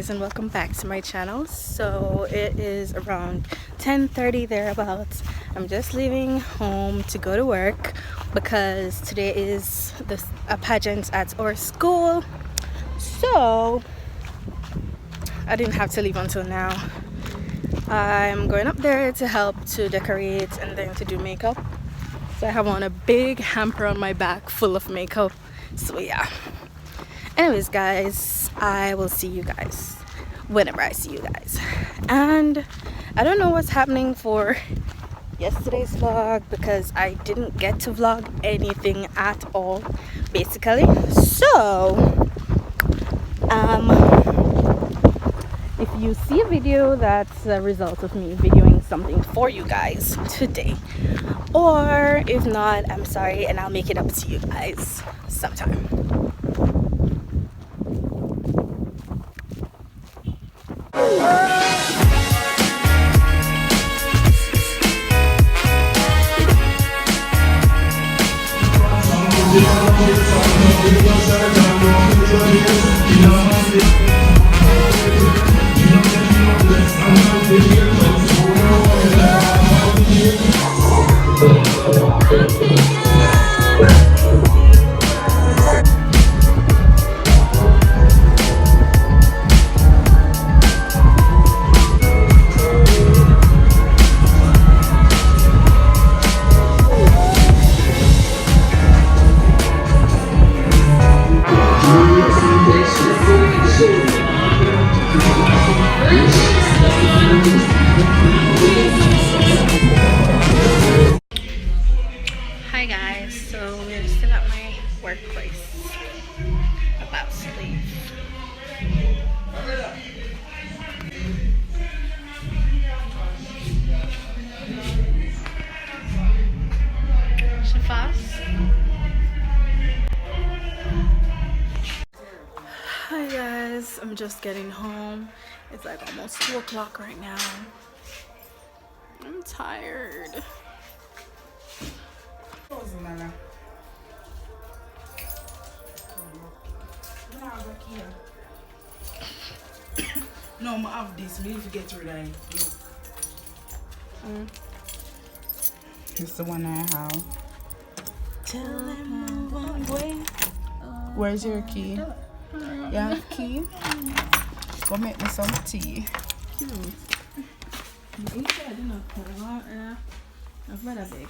guys, and welcome back to my channel. So it is around 10:30 thereabouts. I'm just leaving home to go to work because today is a pageant at our school, so I didn't have to leave until now. I'm going up there to help to decorate and then to do makeup. So I have on a big hamper on my back full of makeup. So yeah. Anyways guys, I will see you guys whenever I see you guys. And I don't know what's happening for yesterday's vlog because I didn't get to vlog anything at all basically. So if you see a video that's a result of me videoing something for you guys today, or if not, I'm sorry and I'll make it up to you guys sometime. Hi guys, so we're still at my workplace, about to leave. Hi guys, I'm just getting home. It's like almost 2 o'clock right now. I'm tired. No, I have this. We need to get rid of it. It's the one I have. Tell them move on way. Where's your key? You have key? Go make me some tea. Cute. You said I didn't put it on. I've read a big.